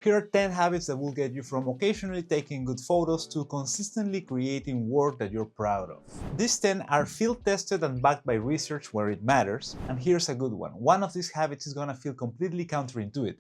Here are 10 habits that will get you from occasionally taking good photos to consistently creating work that you're proud of. These 10 are field tested and backed by research where it matters, and here's a good one. One of these habits is gonna feel completely counterintuitive,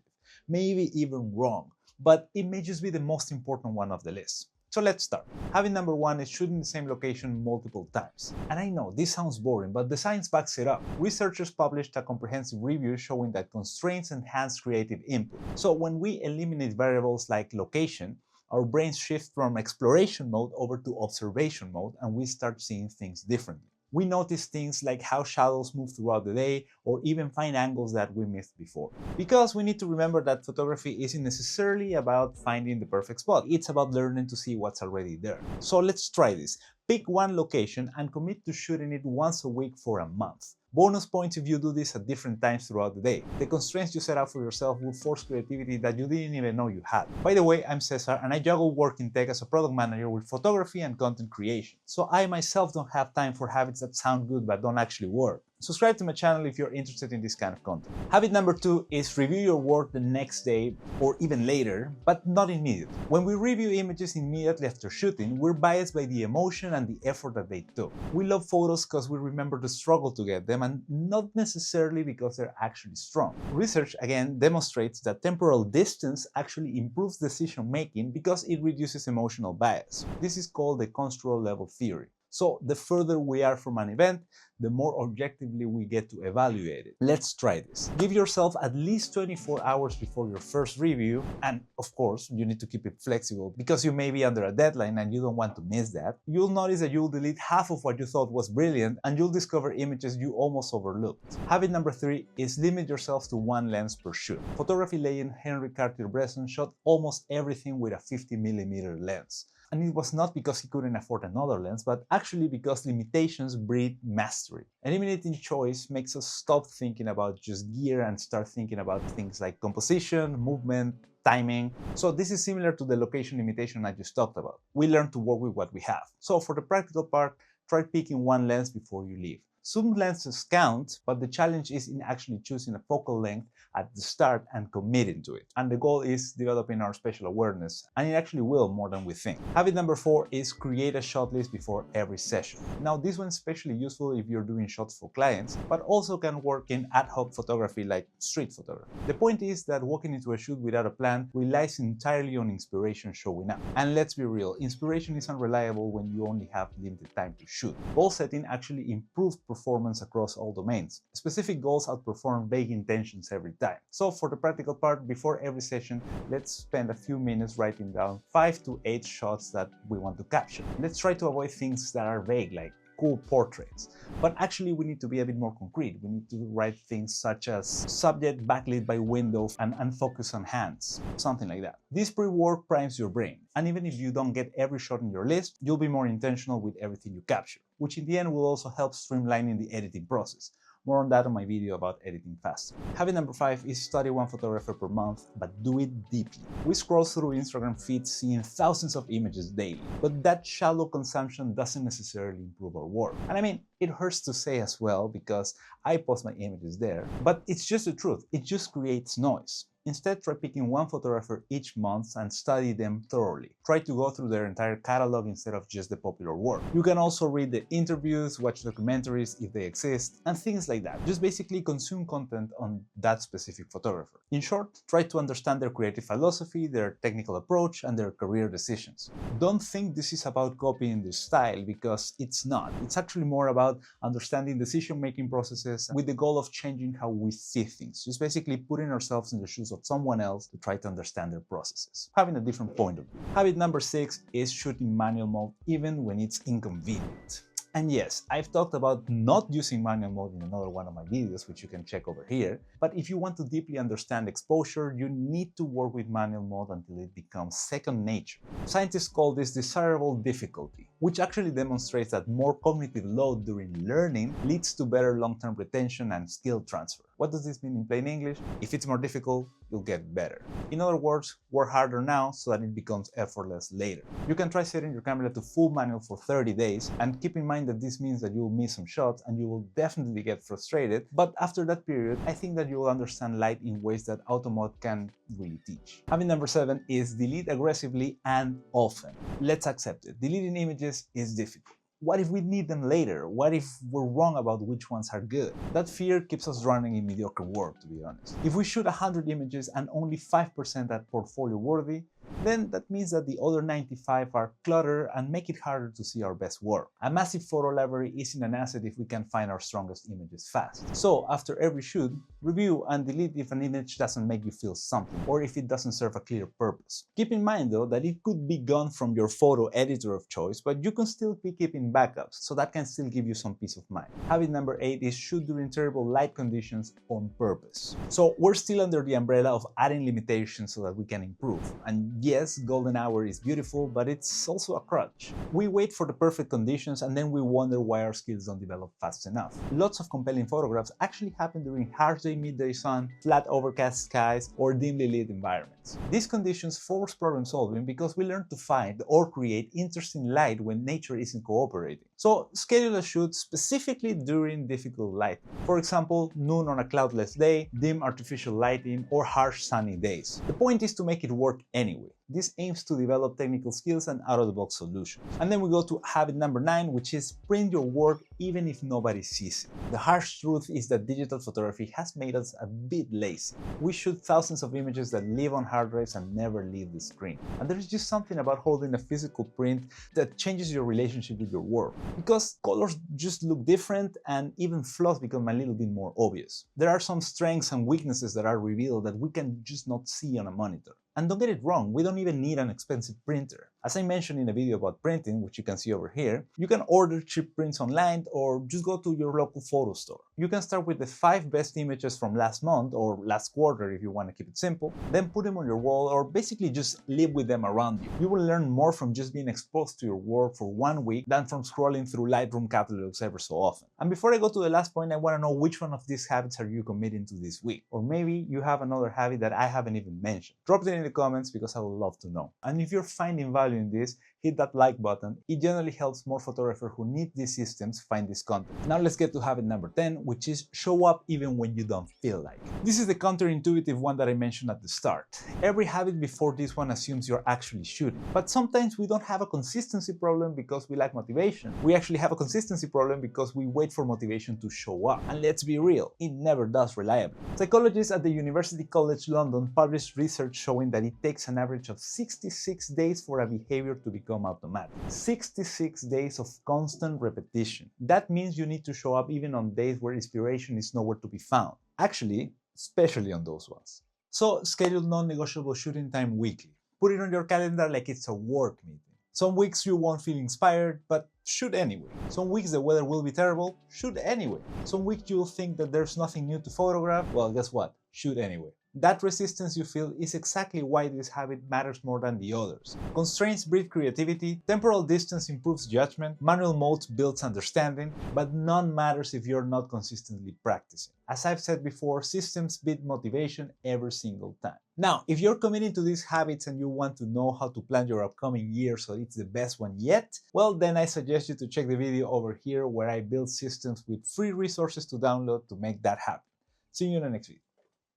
maybe even wrong, but it may just be the most important one of the list. So let's start. Habit number 1 is shooting the same location multiple times. And I know this sounds boring, but the science backs it up. Researchers published a comprehensive review showing that constraints enhance creative input. So when we eliminate variables like location, our brains shift from exploration mode over to observation mode, and we start seeing things differently. We notice things like how shadows move throughout the day, or even find angles that we missed before. Because we need to remember that photography isn't necessarily about finding the perfect spot, it's about learning to see what's already there. So let's try this. Pick one location and commit to shooting it once a week for a month. Bonus points if you do this at different times throughout the day. The constraints you set out for yourself will force creativity that you didn't even know you had. By the way, I'm Cesar and I juggle work in tech as a product manager with photography and content creation. So I myself don't have time for habits that sound good but don't actually work. Subscribe to my channel if you're interested in this kind of content. Habit number 2 is review your work the next day or even later, but not immediately. When we review images immediately after shooting, we're biased by the emotion and the effort that they took. We love photos because we remember the struggle to get them and not necessarily because they're actually strong. Research, again, demonstrates that temporal distance actually improves decision making because it reduces emotional bias. This is called the construal level theory. So the further we are from an event, the more objectively we get to evaluate it. Let's try this. Give yourself at least 24 hours before your first review, and of course, you need to keep it flexible because you may be under a deadline and you don't want to miss that. You'll notice that you'll delete half of what you thought was brilliant and you'll discover images you almost overlooked. Habit number 3 is limit yourself to one lens per shoot. Photography legend Henry Cartier-Bresson shot almost everything with a 50mm lens. And it was not because he couldn't afford another lens, but actually because limitations breed mastery. Eliminating choice makes us stop thinking about just gear and start thinking about things like composition, movement, timing. So this is similar to the location limitation I just talked about. We learn to work with what we have. So for the practical part, try picking one lens before you leave. Zoom lenses count, but the challenge is in actually choosing a focal length at the start and committing to it. And the goal is developing our spatial awareness, and it actually will more than we think. Habit number 4 is create a shot list before every session. Now this one's especially useful if you're doing shots for clients, but also can work in ad hoc photography like street photography. The point is that walking into a shoot without a plan relies entirely on inspiration showing up. And let's be real, inspiration is unreliable when you only have limited time to shoot. Goal setting actually improves performance across all domains. Specific goals outperform vague intentions every time. So for the practical part, before every session, let's spend a few minutes writing down 5 to 8 shots that we want to capture. Let's try to avoid things that are vague, like cool portraits. But actually we need to be a bit more concrete. We need to write things such as subject backlit by window and focus on hands, something like that. This pre-work primes your brain. And even if you don't get every shot in your list, you'll be more intentional with everything you capture, which in the end will also help streamlining the editing process. More on that on my video about editing faster. Habit number 5 is study one photographer per month, but do it deeply. We scroll through Instagram feeds seeing thousands of images daily, but that shallow consumption doesn't necessarily improve our work. And I mean, it hurts to say as well because I post my images there, but it's just the truth. It just creates noise. Instead, try picking one photographer each month and study them thoroughly. Try to go through their entire catalog instead of just the popular work. You can also read the interviews, watch documentaries if they exist, and things like that. Just basically consume content on that specific photographer. In short, try to understand their creative philosophy, their technical approach, and their career decisions. Don't think this is about copying their style, because it's not. It's actually more about understanding decision-making processes with the goal of changing how we see things. Just basically putting ourselves in the shoes of someone else to try to understand their processes, having a different point of view. Habit number 6 is shooting manual mode even when it's inconvenient. And yes, I've talked about not using manual mode in another one of my videos, which you can check over here. But if you want to deeply understand exposure, you need to work with manual mode until it becomes second nature. Scientists call this desirable difficulty, which actually demonstrates that more cognitive load during learning leads to better long-term retention and skill transfer. What does this mean in plain English? If it's more difficult, you'll get better. In other words, work harder now so that it becomes effortless later. You can try setting your camera to full manual for 30 days, and keep in mind that this means that you'll miss some shots and you will definitely get frustrated, but after that period, I think that you will understand light in ways that auto mode can really teach. Habit number 7 is delete aggressively and often. Let's accept it. Deleting images is difficult. What if we need them later? What if we're wrong about which ones are good? That fear keeps us running in mediocre work, to be honest. If we shoot 100 images and only 5% are portfolio worthy, then that means that the other 95 are clutter and make it harder to see our best work. A massive photo library isn't an asset if we can find our strongest images fast. So after every shoot, review and delete if an image doesn't make you feel something or if it doesn't serve a clear purpose. Keep in mind though that it could be gone from your photo editor of choice, but you can still be keeping backups, so that can still give you some peace of mind. Habit number 8 is shoot during terrible light conditions on purpose. So we're still under the umbrella of adding limitations so that we can improve. And yes, golden hour is beautiful, but it's also a crutch. We wait for the perfect conditions and then we wonder why our skills don't develop fast enough. Lots of compelling photographs actually happen during harsh day, midday sun, flat overcast skies, or dimly lit environments. These conditions force problem solving because we learn to find or create interesting light when nature isn't cooperating. So schedule a shoot specifically during difficult lighting. For example, noon on a cloudless day, dim artificial lighting, or harsh sunny days. The point is to make it work anyway. This aims to develop technical skills and out-of-the-box solutions. And then we go to habit number 9, which is print your work even if nobody sees it. The harsh truth is that digital photography has made us a bit lazy. We shoot thousands of images that live on hard drives and never leave the screen. And there's just something about holding a physical print that changes your relationship with your work. Because colors just look different and even flaws become a little bit more obvious. There are some strengths and weaknesses that are revealed that we can just not see on a monitor. And don't get it wrong, we don't even need an expensive printer. As I mentioned in a video about printing, which you can see over here, you can order cheap prints online or just go to your local photo store. You can start with the 5 best images from last month or last quarter if you want to keep it simple, then put them on your wall or basically just live with them around you. You will learn more from just being exposed to your work for 1 week than from scrolling through Lightroom catalogs ever so often. And before I go to the last point, I want to know which one of these habits are you committing to this week? Or maybe you have another habit that I haven't even mentioned. Drop it in the comments because I would love to know. And if you're finding value in this, hit that like button. It generally helps more photographers who need these systems find this content. Now let's get to habit number 10, which is show up even when you don't feel like it. This is the counterintuitive one that I mentioned at the start. Every habit before this one assumes you're actually shooting. But sometimes we don't have a consistency problem because we lack motivation. We actually have a consistency problem because we wait for motivation to show up. And let's be real, it never does reliably. Psychologists at the University College London published research showing that it takes an average of 66 days for a behavior to become automatic. 66 days of constant repetition. That means you need to show up even on days where inspiration is nowhere to be found. Actually, especially on those ones. So schedule non-negotiable shooting time weekly. Put it on your calendar like it's a work meeting. Some weeks you won't feel inspired, but shoot anyway. Some weeks the weather will be terrible, shoot anyway. Some weeks you'll think that there's nothing new to photograph, well guess what? Shoot anyway. That resistance you feel is exactly why this habit matters more than the others. Constraints breed creativity, temporal distance improves judgment, manual mode builds understanding, but none matters if you're not consistently practicing. As I've said before, systems beat motivation every single time. Now, if you're committing to these habits and you want to know how to plan your upcoming year so it's the best one yet, well then I suggest you to check the video over here where I build systems with free resources to download to make that happen. See you in the next video.